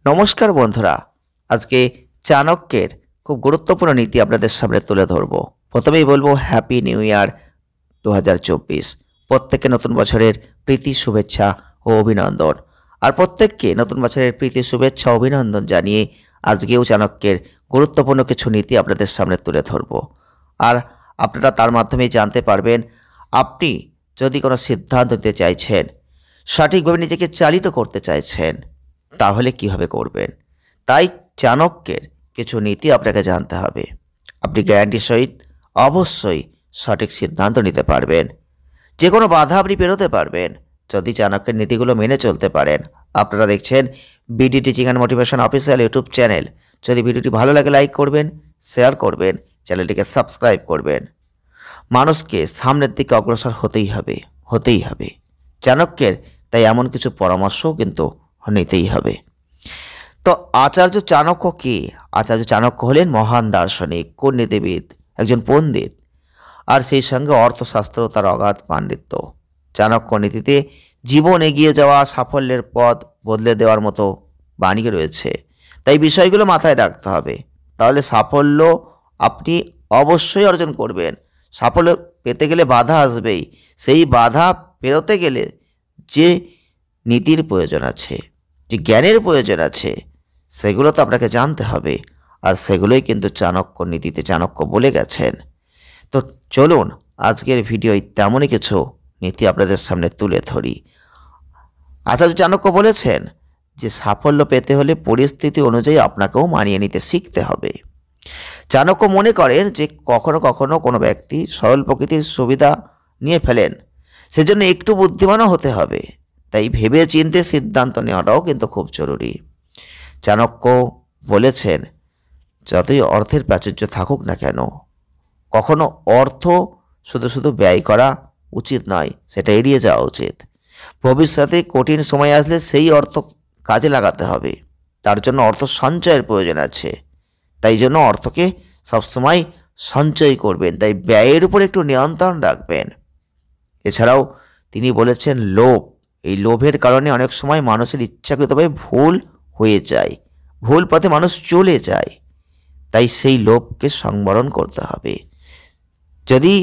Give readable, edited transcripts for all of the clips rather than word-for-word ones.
নমস্কার বন্ধুরা, আজকে চাণক্যের খুব গুরুত্বপূর্ণ নীতি আপনাদের সামনে তুলে ধরব। প্রথমেই বলবো হ্যাপি নিউ ইয়ার 2024। প্রত্যেককে নতুন বছরের প্রীতি শুভেচ্ছা ও অভিনন্দন। আর প্রত্যেককে নতুন বছরের প্রীতি শুভেচ্ছা অভিনন্দন জানিয়ে আজকেও চাণক্যের গুরুত্বপূর্ণ কিছু নীতি আপনাদের সামনে তুলে ধরব। আর আপনারা তার মাধ্যমেই জানতে পারবেন আপনি যদি কোনো সিদ্ধান্ত নিতে চাইছেন, সঠিকভাবে নিজেকে চালিত করতে চাইছেন, তাহলে কিভাবে করবেন। তাই চাণক্যের কিছু নীতি আপনাকে জানতে হবে। আপনি গ্যারান্টির সহিত অবশ্যই সঠিক সিদ্ধান্ত নিতে পারবেন। যে কোনো বাধা আপনি পেরোতে পারবেন যদি চাণক্যের নীতিগুলো মেনে চলতে পারেন। আপনারা দেখছেন BD teaching and motivation official YouTube channel. যদি ভিডিওটি ভালো লাগে লাইক করবেন, শেয়ার করবেন, চ্যানেলটিকে সাবস্ক্রাইব করবেন। মানুষকে সামনের দিকে অগ্রসর হতেই হবে। চাণক্যের তাই এমন কিছু পরামর্শও কিন্তু নিতেই হবে। তো আচার্য চাণক্য কি? আচার্য চাণক্য হলেন মহান দার্শনিক, কূটনীতিবিদ, একজন পণ্ডিত, আর সেই সঙ্গে অর্থশাস্ত্র তার অগাধ পাণ্ডিত্য। চাণক্য নীতিতে জীবন এগিয়ে যাওয়া, সাফল্যের পথ বদলে দেওয়ার মতো বাণী রয়েছে। তাই বিষয়গুলো মাথায় রাখতে হবে, তাহলে সাফল্য আপনি অবশ্যই অর্জন করবেন। সাফল্য পেতে গেলে বাধা আসবেই। সেই বাধা পেরোতে গেলে যে নীতির প্রয়োজন আছে, যে জ্ঞানের প্রয়োজন আছে, সেগুলো তো আপনাকে জানতে হবে। আর সেগুলোই কিন্তু চাণক্য নীতিতে চাণক্য বলে গেছেন। তো চলুন আজকের ভিডিওয় তেমনই কিছু নীতি আপনাদের সামনে তুলে ধরি। আচার্য চাণক্য বলেছেন যে সাফল্য পেতে হলে পরিস্থিতি অনুযায়ী আপনাকেও মানিয়ে নিতে শিখতে হবে। চাণক্য মনে করেন যে কখনো কখনো কোনো ব্যক্তি সরল প্রকৃতির সুবিধা নিয়ে ফেলেন, সেজন্য একটু বুদ্ধিমানও হতে হবে। তাই ভেবে চিন্তে সিদ্ধান্ত নেওয়াটাও কিন্তু খুব জরুরি। চাণক্য বলেছেন যতই অর্থের প্রাচুর্য থাকুক না কেন, কখনো অর্থ শুধু ব্যয় করা উচিত নয়, সেটা এড়িয়ে যাওয়া উচিত। ভবিষ্যতে কঠিন সময় আসলে সেই অর্থ কাজে লাগাতে হবে। তার জন্য অর্থ সঞ্চয়ের প্রয়োজন আছে। তাই জন্য অর্থকে সবসময় সঞ্চয় করবেন, তাই ব্যয়ের উপর একটু নিয়ন্ত্রণ রাখবেন। এছাড়াও তিনি বলেছেন লোভ, এই লোভের কারণে অনেক সময় মানুষের ইচ্ছাকৃতভাবে ভুল হয়ে যায়, ভুল পথে মানুষ চলে যায়। তাই সেই লোভকে সংবরণ করতে হবে। যদি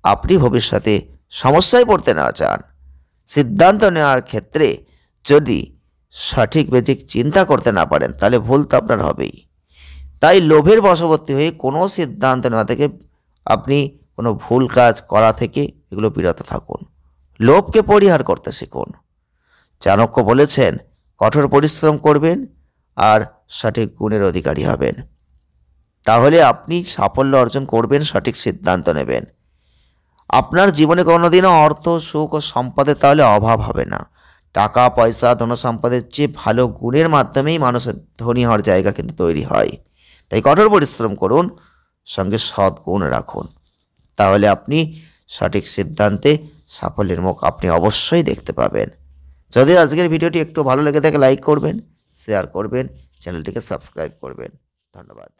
আপনি ভবিষ্যতে সমস্যায় পড়তে না চান, সিদ্ধান্ত নেওয়ার ক্ষেত্রে যদি সঠিক বেঠিক চিন্তা করতে না পারেন, তাহলে ভুল তো আপনার হবেই। তাই লোভের বশবর্তী হয়ে কোনো সিদ্ধান্ত নেওয়া থেকে, আপনি কোনো ভুল কাজ করা থেকে এগুলো বিরত থাকুন। লোভকে পরিহার করতে শিখুন। চাণক্য বলেছেন কঠোর পরিশ্রম করবেন আর সঠিক গুণের অধিকারী হবেন, তাহলে আপনি সাফল্য অর্জন করবেন, সঠিক সিদ্ধান্ত নেবেন। আপনার জীবনে কোনোদিনও অর্থ, সুখ ও সম্পদের তাহলে অভাব হবে না। টাকা পয়সা, ধন সম্পদের চেয়ে ভালো গুণের মাধ্যমেই মানুষের ধনী হওয়ার জায়গা কিন্তু তৈরি হয়। তাই কঠোর পরিশ্রম করুন, সঙ্গে সৎ গুণ রাখুন, তাহলে আপনি সঠিক সিদ্ধান্তে সাফল্যের মুখ আপনি অবশ্যই দেখতে পাবেন। যদি আজকের ভিডিওটি একটু ভালো লেগে থাকে লাইক করবেন, শেয়ার করবেন, চ্যানেলটিকে সাবস্ক্রাইব করবেন। ধন্যবাদ।